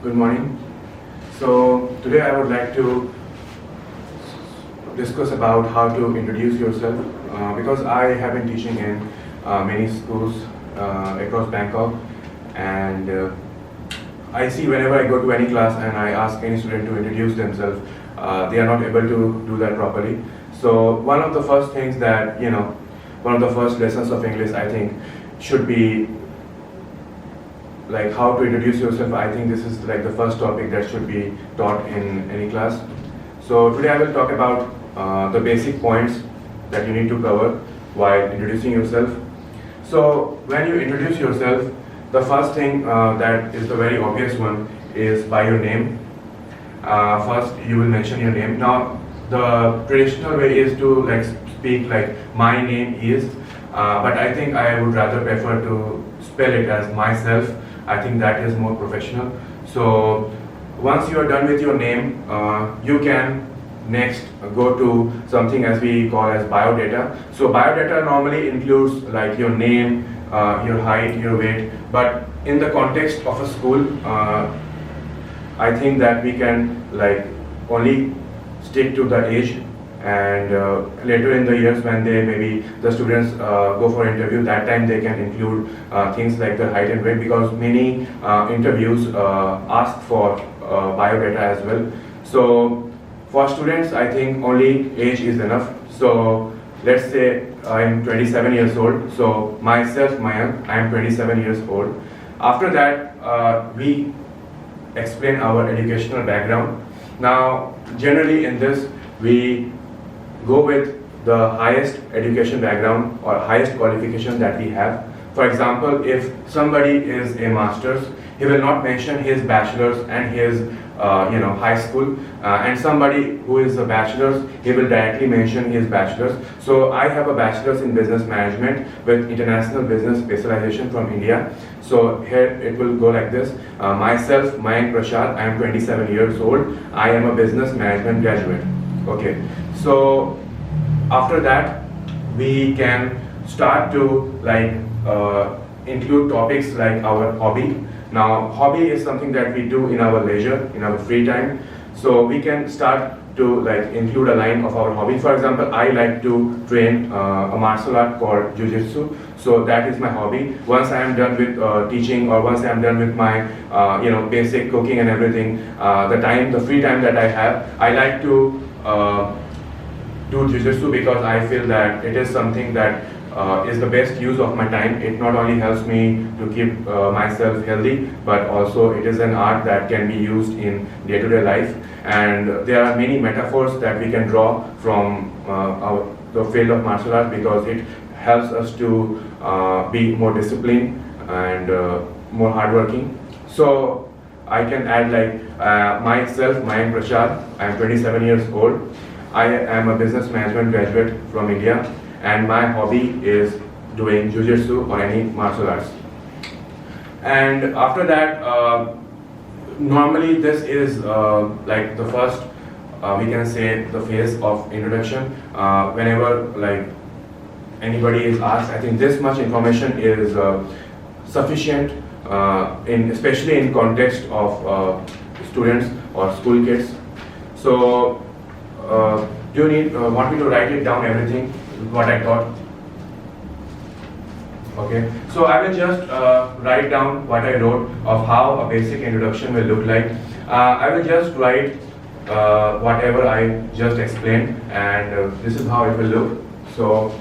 Good morning. So today I would like to discuss about how to introduce yourself because I have been teaching in many schools across Bangkok, and I see whenever I go to any class and I ask any student to introduce themselves, they are not able to do that properly. So one of the first things that, one of the first lessons of English I think should be like how to introduce yourself. I think this is like the first topic that should be taught in any class. So today I will talk about the basic points that you need to cover while introducing yourself. So when you introduce yourself, the first thing that is the very obvious one is by your name. First you will mention your name. Now the traditional way is to like speak like my name is, but I think I would rather prefer to spell it as myself. I think that is more professional. So once you are done with your name, you can next go to something as we call as biodata. So biodata normally includes like your name, your height, your weight, but in the context of a school, I think that we can like only stick to the age, and later in the years when they maybe the students go for interview, that time they can include things like the height and weight, because many interviews ask for biodata as well. So for students, I think only age is enough. So let's say I'm 27 years old. So myself, Mayank, I am 27 years old. After that, we explain our educational background. Now, generally in this, we go with the highest education background or highest qualification that we have. For example, if somebody is a master's, he will not mention his bachelor's and his high school, and somebody who is a bachelor's, he will directly mention his bachelor's. So I have a bachelor's in business management with international business specialization from India. So here it will go like this. Myself, Mayank Prashad, I am 27 years old. I am a business management graduate. Okay. So after that, we can start to like include topics like our hobby. Now, hobby is something that we do in our leisure, in our free time. So we can start to like include a line of our hobby. For example, I like to train a martial art called Jiu-Jitsu. So that is my hobby. Once I am done with teaching, or once I am done with my basic cooking and everything, the free time that I have, I like to do Jiu-Jitsu because I feel that it is something that is the best use of my time. It not only helps me to keep myself healthy, but also it is an art that can be used in day-to-day life. And there are many metaphors that we can draw from the field of martial art, because it helps us to be more disciplined and more hardworking. So I can add like myself, Mayank Prashad, I am 27 years old. I am a business management graduate from India, and my hobby is doing Jiu-Jitsu or any martial arts. And after that, normally this is like the first, we can say the phase of introduction. Whenever like anybody is asked, I think this much information is sufficient, especially in context of students or school kids. So do you want me to write it down everything what I taught? Okay, so I will just write down what I wrote of how a basic introduction will look like. I will just write whatever I just explained, and this is how it will look. So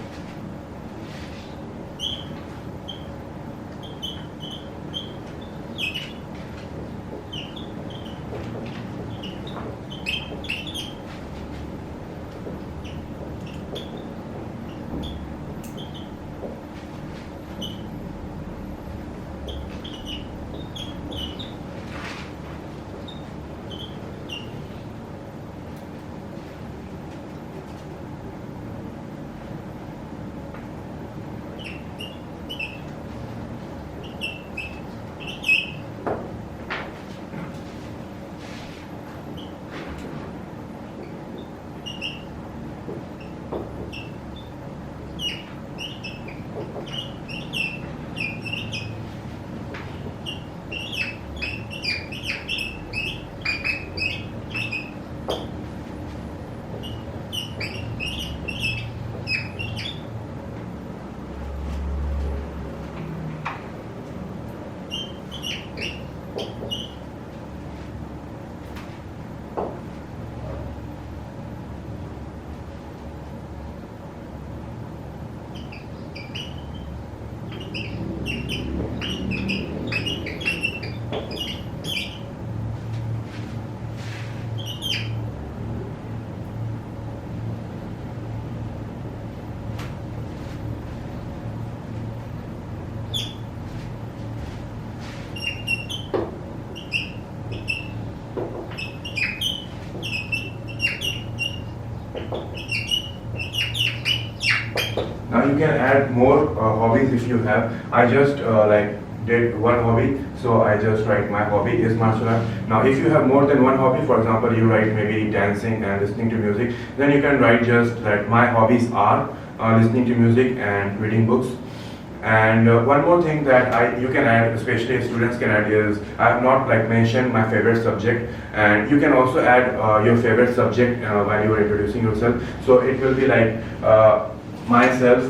can add more hobbies if you have. I just like did one hobby, so I just write my hobby is martial art. Now if you have more than one hobby, for example you write maybe dancing and listening to music, then you can write just that my hobbies are listening to music and reading books. And one more thing that you can add, especially students can add, is I have not like mentioned my favorite subject, and you can also add your favorite subject while you are introducing yourself. So it will be like myself,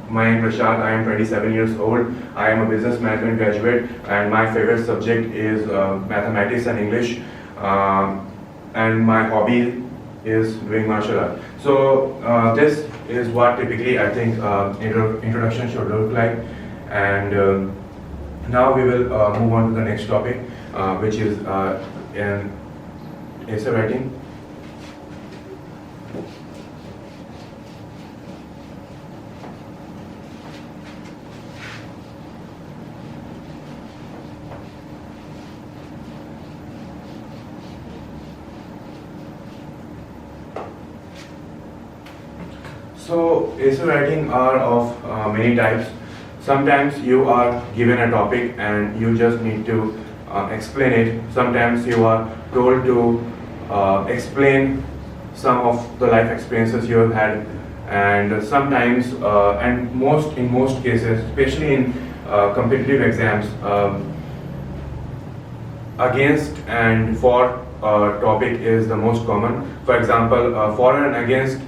Mayank Prashad, I am 27 years old, I am a business management graduate, and my favorite subject is mathematics and English, and my hobby is doing martial art. So this is what typically I think introduction should look like. And now we will move on to the next topic, which is in essay writing. So essay writing are of many types. Sometimes you are given a topic and you just need to explain it. Sometimes you are told to explain some of the life experiences you have had, and sometimes and in most cases, especially in competitive exams, against and for topic is the most common. For example, for and against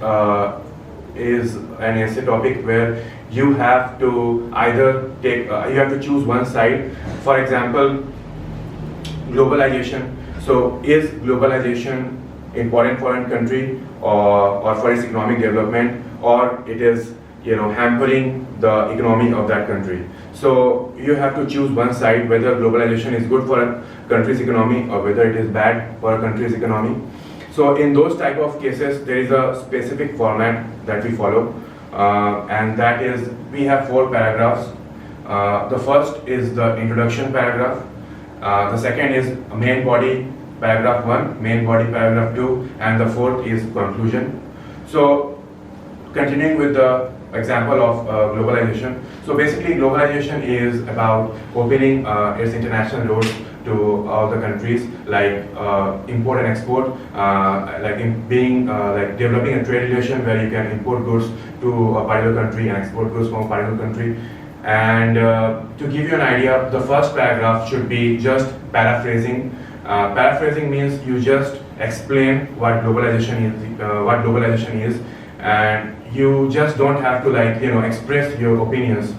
is an essay topic where you have to either take, you have to choose one side. For example, globalization. So is globalization important for a country or for its economic development, or it is hampering the economy of that country? So you have to choose one side, whether globalization is good for a country's economy or whether it is bad for a country's economy. So in those type of cases, there is a specific format that we follow, and that is, we have 4 paragraphs. The first is the introduction paragraph. The second is main body paragraph 1, main body paragraph 2, and the fourth is conclusion. So continuing with the example of globalization. So basically globalization is about opening its international doors to all the countries, like import and export, like developing a trade relation where you can import goods to a particular country and export goods from a particular country. And to give you an idea, the first paragraph should be just paraphrasing. Paraphrasing means you just explain what globalization is, and you just don't have to express your opinions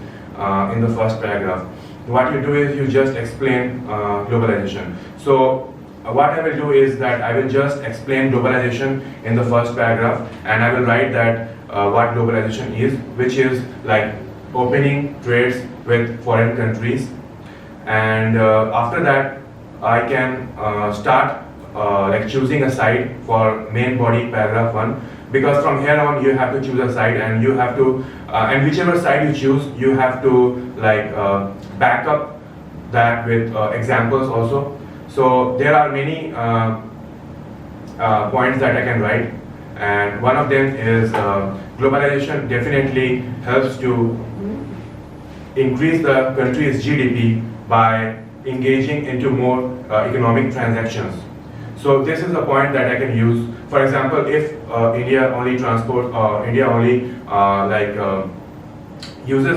in the first paragraph. What you do is you just explain globalization. So what I will do is that I will just explain globalization in the first paragraph, and I will write that what globalization is, which is like opening trades with foreign countries. And after that, I can start choosing a side for main body paragraph 1, because from here on you have to choose a side, and you have to and whichever side you choose, you have to back up that with examples also. So there are many points that I can write, and one of them is globalization definitely helps to increase the country's GDP by engaging into more economic transactions. So this is a point that I can use. For example, if India only uses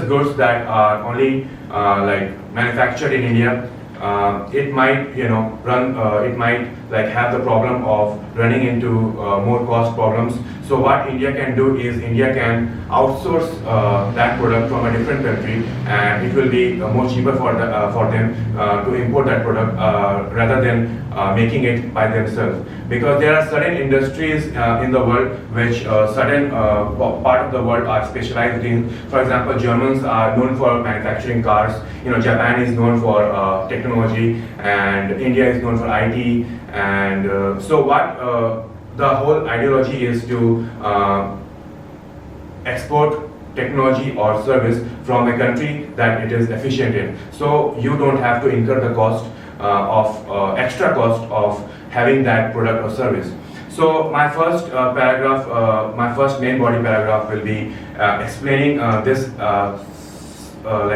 goods that are only manufactured in India, it might have the problem of running into more cost problems. So what India can do is India can outsource that product from a different country, and it will be more cheaper for them to import that product rather than making it by themselves. Because there are certain industries in the world which certain part of the world are specialized in. For example, Germans are known for manufacturing cars. Japan is known for technology, and India is known for IT. And so what the whole ideology is to export technology or service from a country that it is efficient in. So you don't have to incur the cost of extra cost of having that product or service. So my first paragraph, my first main body paragraph will be explaining this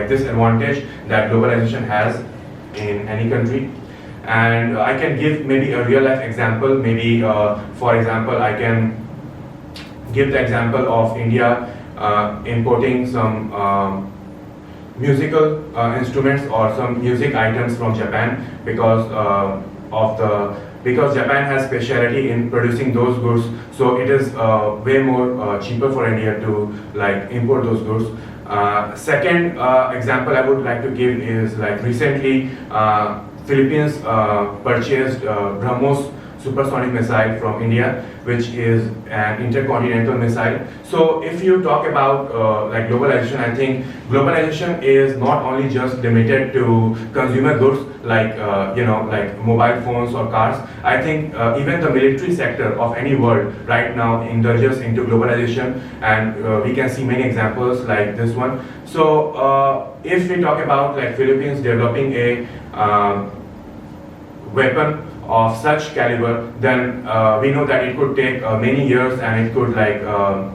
this advantage that globalization has in any country. And I can give maybe a real life example. Maybe for example, I can give the example of India importing some musical instruments or some music items from Japan because because Japan has specialty in producing those goods, so it is way more cheaper for India to like import those goods. Second example I would like to give is like recently Philippines purchased BrahMos supersonic missile from India, which is an intercontinental missile. So if you talk about like globalization, I think globalization is not only just limited to consumer goods like like mobile phones or cars. I think even the military sector of any world right now indulges into globalization, and we can see many examples like this one. So if we talk about like Philippines developing a weapon of such caliber, then we know that it could take many years, and it could like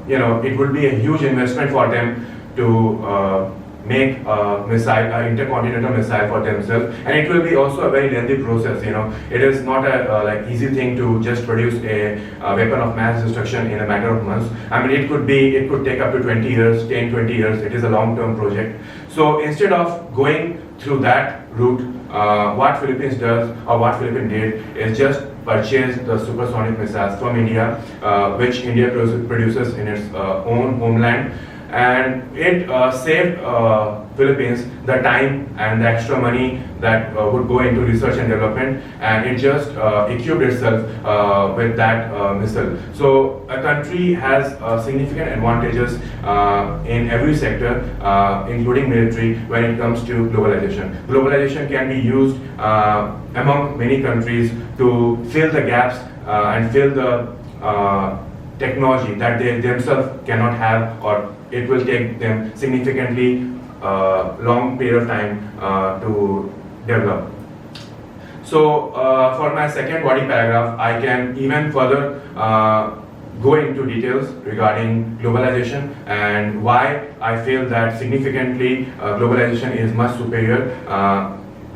it would be a huge investment for them to make a missile, intercontinental missile for themselves, and it will be also a very lengthy process. It is not a like easy thing to just produce a weapon of mass destruction in a matter of months. I mean, it could take up to 20 years, 10, 20 years. It is a long-term project. So instead of going through that route, what Philippines does, or what Philippines did, is just purchase the supersonic missiles from India, which India produces in its own homeland, and it saved Philippines the time and the extra money that would go into research and development, and it just equipped itself with that missile. So a country has significant advantages in every sector, including military, when it comes to globalization. Globalization can be used among many countries to fill the gaps and fill the technology that they themselves cannot have, or it will take them significantly long period of time to develop. So for my second body paragraph, I can even further go into details regarding globalization and why I feel that significantly globalization is much superior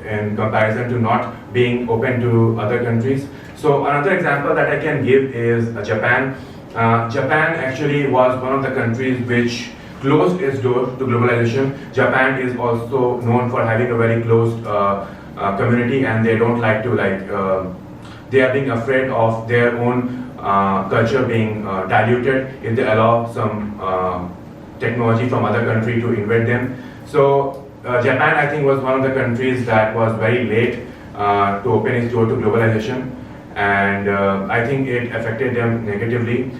in comparison to not being open to other countries. So another example that I can give is Japan. Japan actually was one of the countries which closed its doors to globalization. Japan is also known for having a very closed community, and they don't like to they are being afraid of their own culture being diluted if they allow some technology from other country to invade them. So Japan, I think, was one of the countries that was very late to open its door to globalization, and I think it affected them negatively.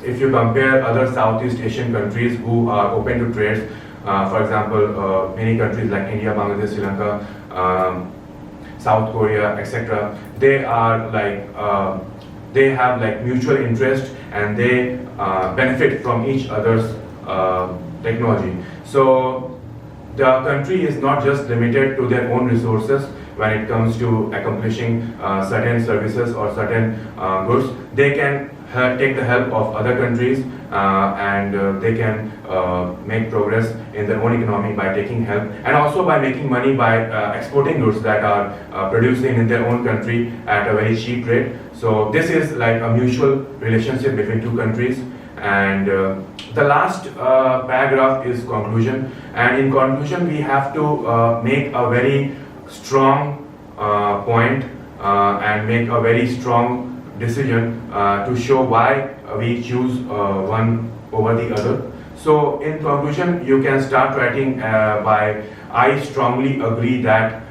If you compare other Southeast Asian countries who are open to trade, for example, many countries like India, Bangladesh, Sri Lanka, South Korea, etc., they are they have mutual interest, and they benefit from each other's technology. So the country is not just limited to their own resources when it comes to accomplishing certain services or certain goods. They can take the help of other countries, and they can make progress in their own economy by taking help, and also by making money by exporting goods that are produced in their own country at a very cheap rate. So this is like a mutual relationship between two countries. And the last paragraph is conclusion, and in conclusion we have to make a very strong point and make a very strong decision to show why we choose one over the other. So in conclusion, you can start writing by, I strongly agree that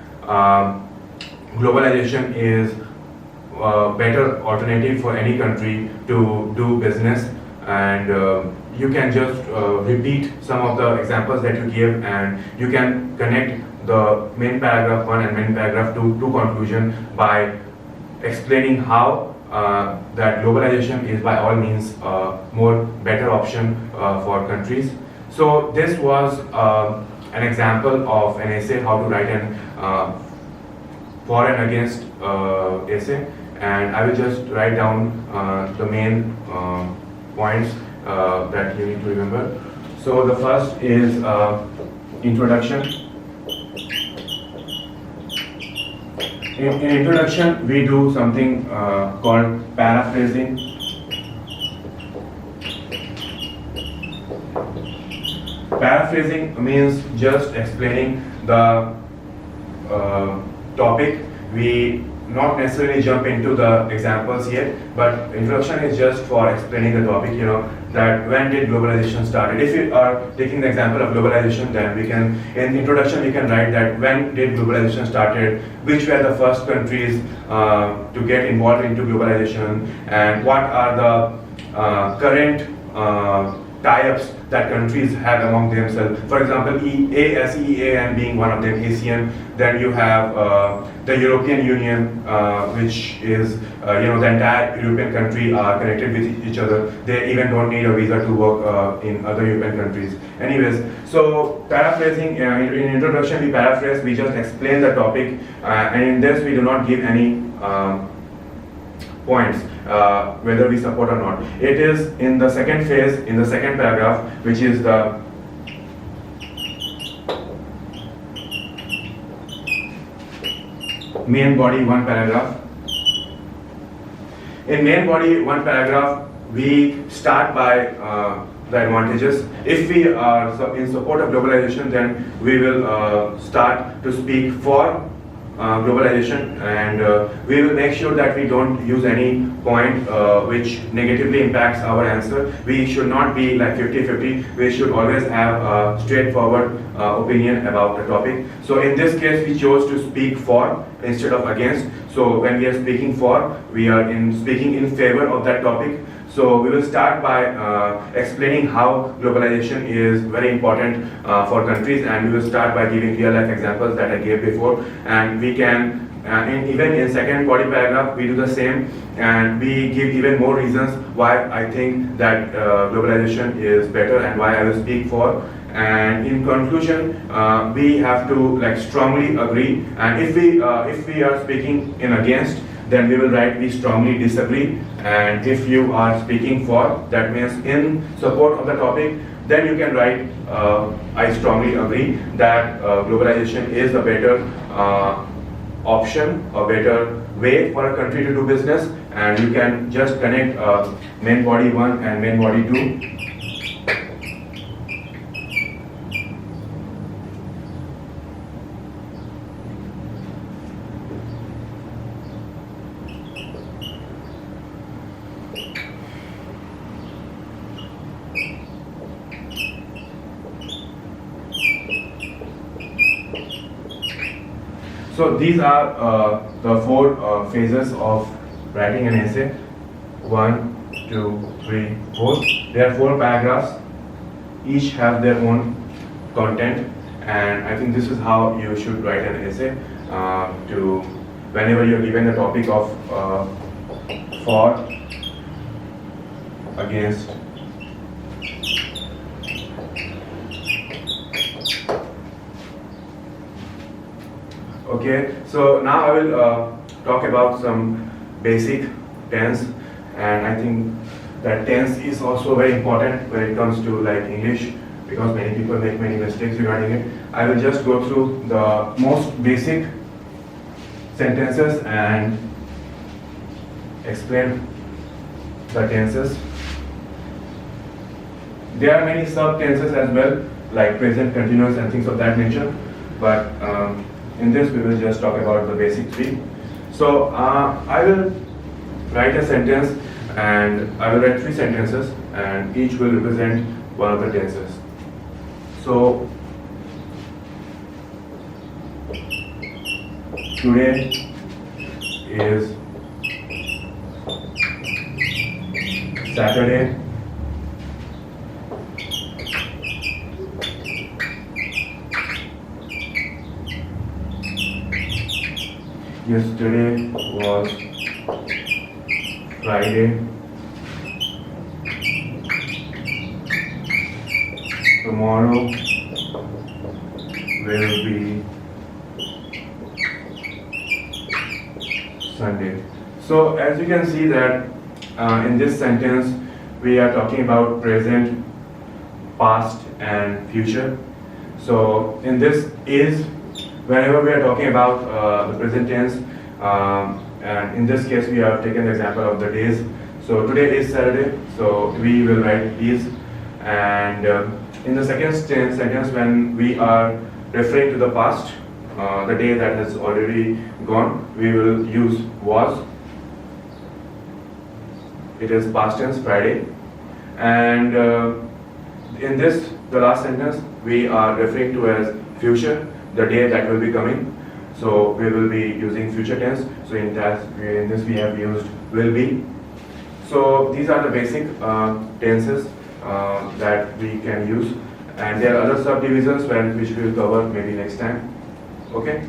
globalization is a better alternative for any country to do business, and you can just repeat some of the examples that you give, and you can connect the main paragraph 1 and main paragraph 2 to conclusion by explaining how that globalization is by all means more better option for countries. So this was an example of an essay how to write an for and against essay, and I will just write down the main points that you need to remember. So the first is introduction. In introduction, we do something called paraphrasing. Paraphrasing means just explaining the topic. We not necessarily jump into the examples yet, but introduction is just for explaining the topic, you know, that when did globalization started. If you are taking the example of globalization, then we can, in introduction we can write that when did globalization started, which were the first countries to get involved into globalization, and what are the current tie-ups that countries have among themselves. For example, ASEAN being one of them, ASEAN. Then you have the European Union, which is, you know, the entire European country are connected with each other. They even don't need a visa to work in other European countries. Anyways, so paraphrasing, in introduction we paraphrase, we just explain the topic, and in this we do not give any points, whether we support or not. It is in the second phase, in the second paragraph, which is the main body one paragraph. In main body one paragraph, we start by the advantages. If we are in support of globalization, then we will start to speak for globalization, and we will make sure that we don't use any point which negatively impacts our answer. We should not be like 50-50. We should always have a straightforward opinion about the topic. So in this case, we chose to speak for instead of against. So when we are speaking for, we are speaking in favor of that topic. So we will start by explaining how globalization is very important for countries, and we will start by giving real life examples that I gave before. And we can, even in second body paragraph, we do the same, and we give even more reasons why I think that globalization is better and why I will speak for. And in conclusion, we have to like strongly agree. And if we are speaking in against, then we will write we strongly disagree. And if you are speaking for, that means in support of the topic, then you can write I strongly agree that globalization is a better option, a better way for a country to do business. And you can just connect main body 1 and main body 2. So these are the 4 phases of writing an essay. 1, 2, 3, 4. There are 4 paragraphs. Each have their own content, and I think this is how you should write an essay. To whenever you're given the topic of for, against, okay, so now I will talk about some basic tense, and I think that tense is also very important when it comes to like English, because many people make many mistakes regarding it. I will just go through the most basic sentences and explain the tenses. There are many sub tenses as well, like present, continuous and things of that nature, but in this we will just talk about the basic 3. So I will write a sentence, and I will write 3 sentences, and each will represent one of the tenses. So today is Saturday. Yesterday was Friday. Tomorrow will be Sunday. So as you can see that in this sentence we are talking about present, past and future. So in this is, whenever we are talking about the present tense, and in this case we have taken the example of the days. So today is Saturday, so we will write is. And in the second sentence, when we are referring to the past, the day that has already gone, we will use was. It is past tense, Friday. And in this, the last sentence, we are referring to as future, the day that will be coming. So we will be using future tense. So in this we have used will be. So these are the basic tenses that we can use. And there are other subdivisions which we will cover maybe next time. Okay.